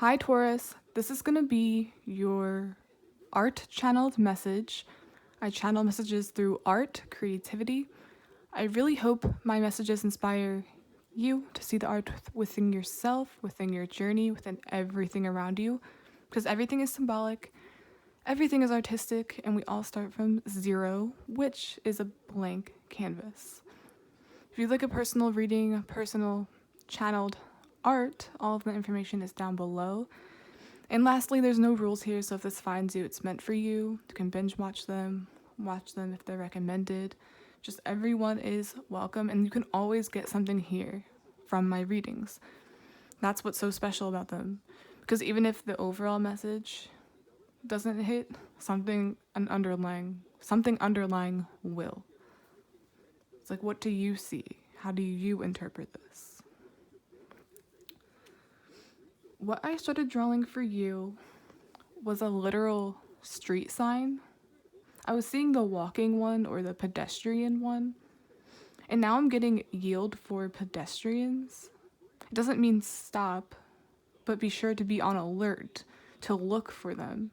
Hi Taurus, this is going to be your art channeled message. I channel messages through art, creativity. I really hope my messages inspire you to see the art within yourself, within your journey, within everything around you, because everything is symbolic, everything is artistic, and we all start from zero, which is a blank canvas. If you'd like a personal reading, personal channeled art, all of the information is down below. And lastly, there's no rules here, so if this finds you, it's meant for you. You can binge watch them if they're recommended. Just everyone is welcome, and you can always get something here from my readings. That's what's so special about them. Because even if the overall message doesn't hit, something underlying will. It's like, what do you see? How do you interpret this? What I started drawing for you was a literal street sign. I was seeing the walking one or the pedestrian one, and now I'm getting yield for pedestrians. It doesn't mean stop, but be sure to be on alert to look for them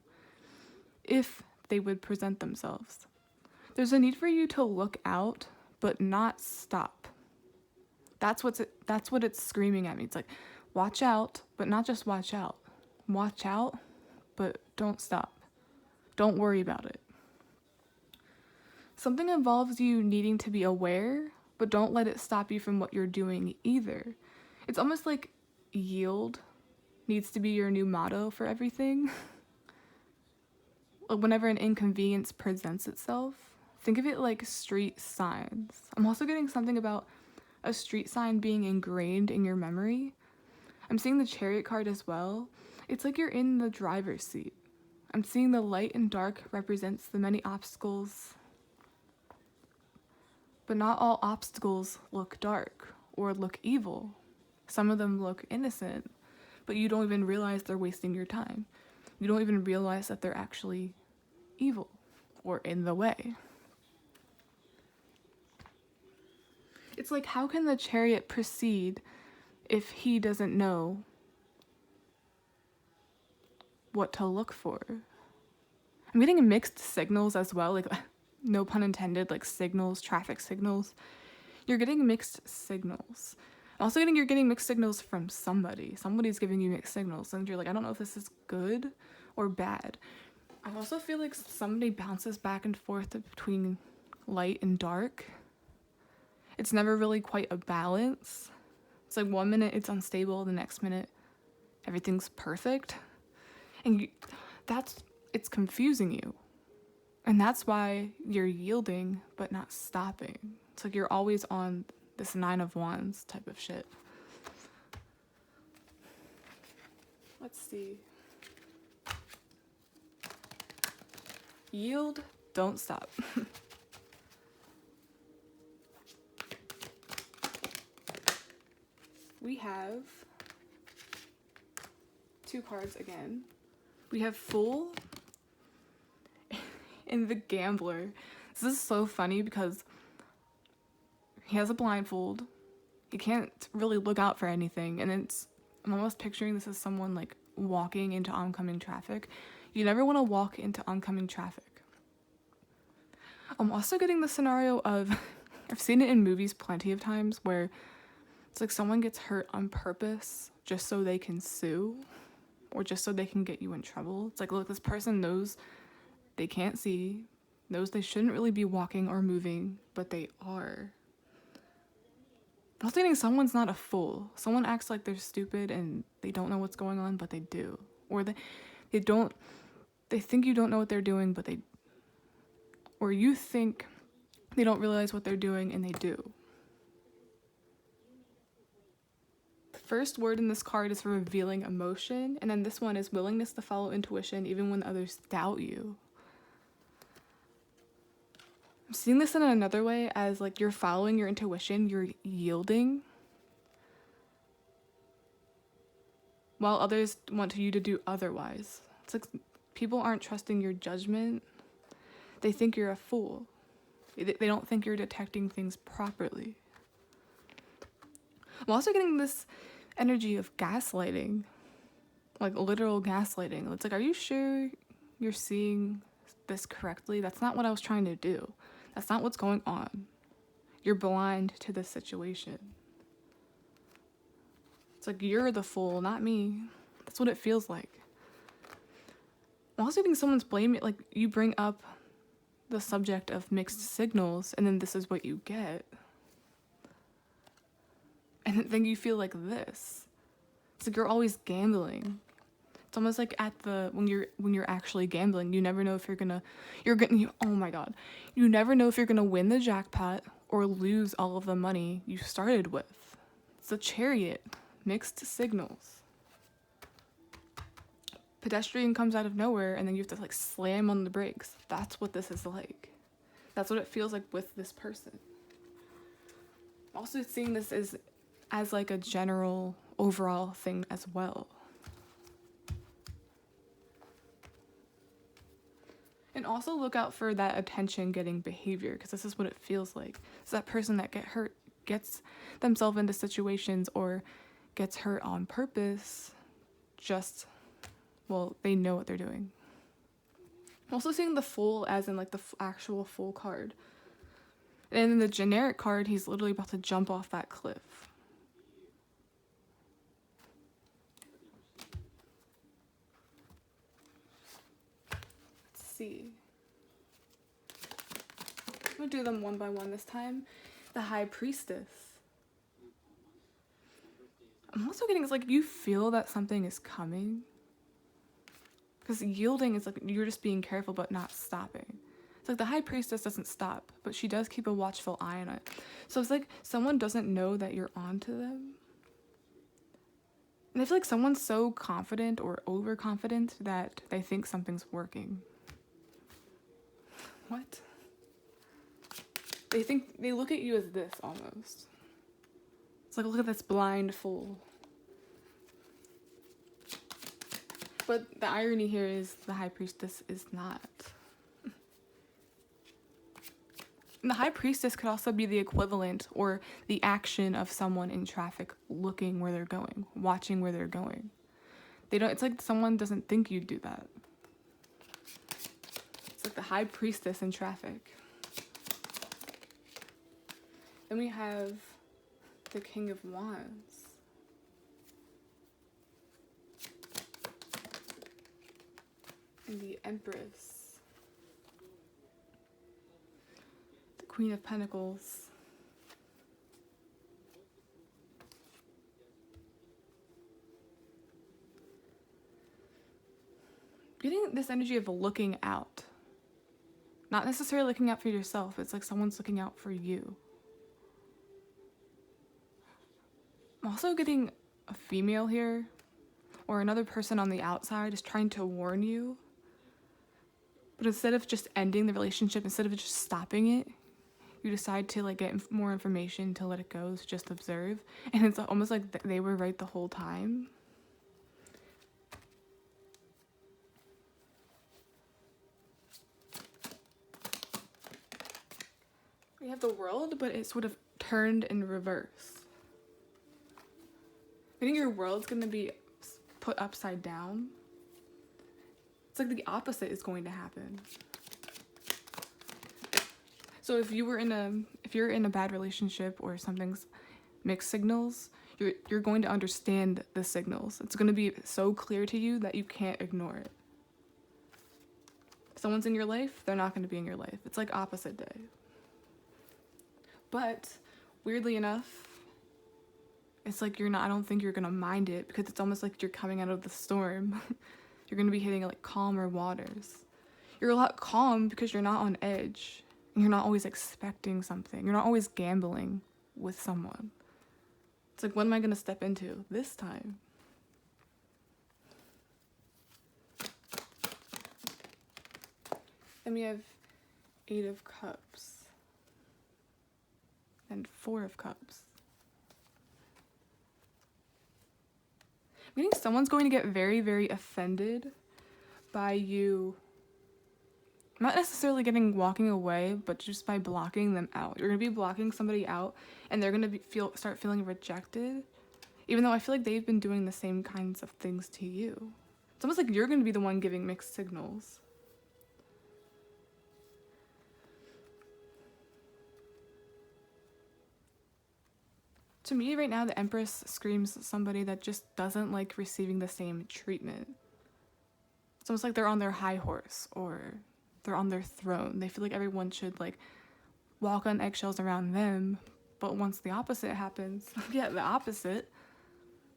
if they would present themselves. There's a need for you to look out, but not stop. That's what it's screaming at me. It's like, watch out, but not just watch out. Watch out, but don't stop. Don't worry about it. Something involves you needing to be aware, but don't let it stop you from what you're doing either. It's almost like yield needs to be your new motto for everything. Whenever an inconvenience presents itself, think of it like street signs. I'm also getting something about a street sign being ingrained in your memory. I'm seeing the Chariot card as well. It's like you're in the driver's seat. I'm seeing the light and dark represents the many obstacles, but not all obstacles look dark or look evil. Some of them look innocent, but you don't even realize they're wasting your time. You don't even realize that they're actually evil or in the way. It's like, how can the Chariot proceed if he doesn't know what to look for? I'm getting mixed signals as well, like no pun intended, like signals, traffic signals. You're getting mixed signals. Also you're getting mixed signals from somebody. Somebody's giving you mixed signals, and you're like, I don't know if this is good or bad. I also feel like somebody bounces back and forth between light and dark. It's never really quite a balance. It's like 1 minute it's unstable, the next minute everything's perfect. And it's confusing you. And that's why you're yielding but not stopping. It's like you're always on this 9 of Wands type of shit. Let's see. Yield, don't stop. We have 2 cards again. We have Fool and the Gambler. This is so funny because he has a blindfold. He can't really look out for anything, and I'm almost picturing this as someone like walking into oncoming traffic. You never want to walk into oncoming traffic. I'm also getting the scenario of, I've seen it in movies plenty of times, where it's like someone gets hurt on purpose just so they can sue or just so they can get you in trouble. It's like, look, this person knows they can't see, knows they shouldn't really be walking or moving, but they are. I'm also getting someone's not a fool. Someone acts like they're stupid and they don't know what's going on, but they do. Or they think you don't know what they're doing, but or you think they don't realize what they're doing and they do. First word in this card is for revealing emotion, and then this one is willingness to follow intuition even when others doubt you. I'm seeing this in another way as like you're following your intuition, you're yielding, while others want you to do otherwise. It's like people aren't trusting your judgment. They think you're a fool. They don't think you're detecting things properly. I'm also getting this energy of gaslighting. like literal gaslighting. It's like, are you sure you're seeing this correctly? That's not what I was trying to do. That's not what's going on. You're blind to this situation. It's like, you're the fool, not me. That's what it feels like. I also think someone's blaming, like, you bring up the subject of mixed signals, and then this is what you get. And then you feel like this. It's like you're always gambling. It's almost like when you're actually gambling, you never know if oh my god. You never know if you're gonna win the jackpot or lose all of the money you started with. It's a Chariot, mixed signals. Pedestrian comes out of nowhere and then you have to like slam on the brakes. That's what this is like. That's what it feels like with this person. Also seeing this as like a general overall thing as well. And also look out for that attention getting behavior, because this is what it feels like. It's that person that gets themselves into situations or gets hurt on purpose, they know what they're doing. I'm also seeing the Fool as in like the actual Fool card. And in the generic card, he's literally about to jump off that cliff. Let's see. I'm gonna do them one by one this time. The High Priestess. I'm also getting, it's like you feel that something is coming. Because yielding is like you're just being careful but not stopping. It's like the High Priestess doesn't stop, but she does keep a watchful eye on it. So it's like someone doesn't know that you're onto them. And I feel like someone's so confident or overconfident that they think something's working. What? They look at you as this almost. It's like, look at this blind fool. But the irony here is the High Priestess is not. And the High Priestess could also be the equivalent or the action of someone in traffic looking where they're going, watching where they're going. It's like someone doesn't think you'd do that. It's like the High Priestess in traffic. Then we have the King of Wands. And the Empress. The Queen of Pentacles. Getting this energy of looking out. Not necessarily looking out for yourself. It's like someone's looking out for you. I'm also getting a female here, or another person on the outside is trying to warn you. But instead of just ending the relationship, instead of just stopping it, you decide to like get more information, to let it go, to just observe. And it's almost like they were right the whole time. We have the World, but it's sort of turned in reverse. I think your world's going to be put upside down. It's like the opposite is going to happen. So if you're in a bad relationship or something's mixed signals, you're going to understand the signals. It's going to be so clear to you that you can't ignore it. If someone's in your life, they're not going to be in your life. It's like opposite day. But weirdly enough, it's like I don't think you're going to mind it, because it's almost like you're coming out of the storm. You're going to be hitting like calmer waters. You're a lot calm because you're not on edge. And you're not always expecting something. You're not always gambling with someone. It's like, what am I going to step into this time? Then we have 8 of Cups. And 4 of Cups. Meaning someone's going to get very, very offended by you. Not necessarily walking away, but just by blocking them out. You're going to be blocking somebody out, and they're going to start feeling rejected, even though I feel like they've been doing the same kinds of things to you. It's almost like you're going to be the one giving mixed signals. To me right now, the Empress screams somebody that just doesn't like receiving the same treatment. It's almost like they're on their high horse, or they're on their throne. They feel like everyone should like walk on eggshells around them, but once the opposite happens, yeah, the opposite,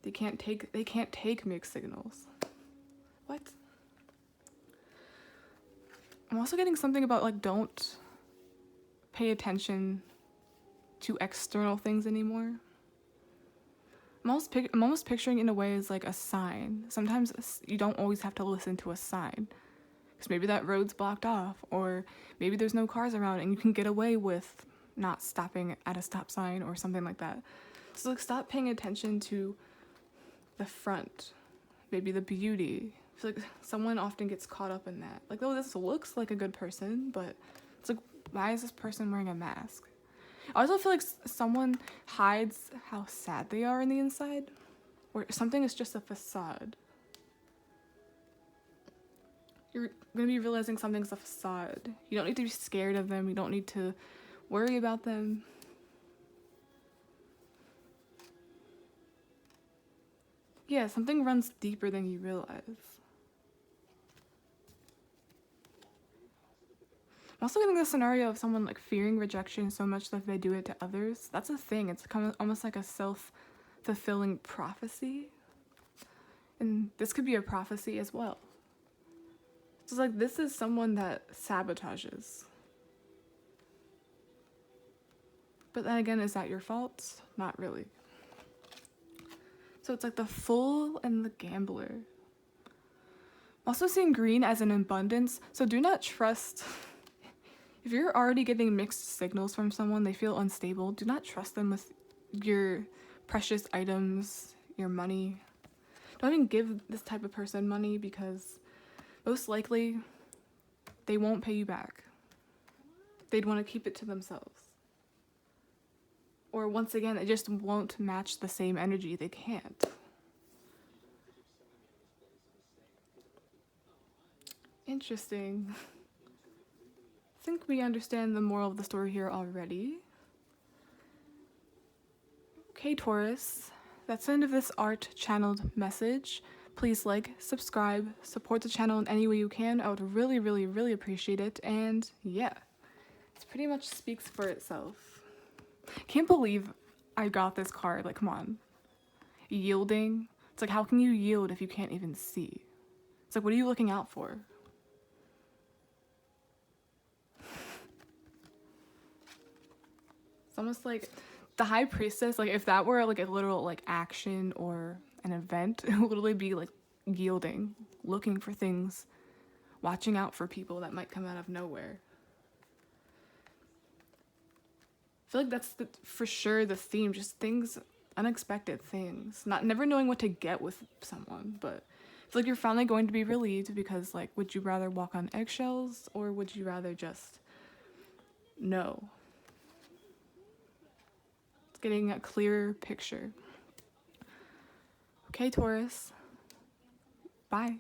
they can't take mixed signals. What? I'm also getting something about like don't pay attention to external things anymore. I'm almost picturing in a way as like a sign. Sometimes you don't always have to listen to a sign, because maybe that road's blocked off, or maybe there's no cars around and you can get away with not stopping at a stop sign or something like that. So like stop paying attention to the front, maybe the beauty. I feel like someone often gets caught up in that. Like, oh, this looks like a good person, but it's like, why is this person wearing a mask? I also feel like someone hides how sad they are on the inside, or something is just a facade. You're going to be realizing something's a facade. You don't need to be scared of them. You don't need to worry about them. Yeah, something runs deeper than you realize. I'm also getting the scenario of someone like fearing rejection so much that they do it to others. That's a thing. It's kind of almost like a self-fulfilling prophecy. And this could be a prophecy as well. So it's like, this is someone that sabotages. But then again, is that your fault? Not really. So it's like the fool and the gambler. I'm also seeing green as an abundance, so do not trust. If you're already getting mixed signals from someone, they feel unstable, do not trust them with your precious items, your money. Don't even give this type of person money, because most likely they won't pay you back. They'd want to keep it to themselves. Or once again, it just won't match the same energy. They can't. Interesting. I think we understand the moral of the story here already. Okay, Taurus, that's the end of this art channeled message. Please like, subscribe, support the channel in any way you can. I would really, really, really appreciate it. And yeah, it pretty much speaks for itself. Can't believe I got this card. Like, come on. Yielding. It's like, how can you yield if you can't even see? It's like, what are you looking out for? It's almost like the High Priestess, like if that were like a literal like action or an event, it would literally be like yielding, looking for things, watching out for people that might come out of nowhere. I feel like that's for sure the theme, just things, unexpected things, never knowing what to get with someone, but I feel like you're finally going to be relieved, because like, would you rather walk on eggshells, or would you rather just know? Getting a clearer picture. Okay, Taurus. Bye.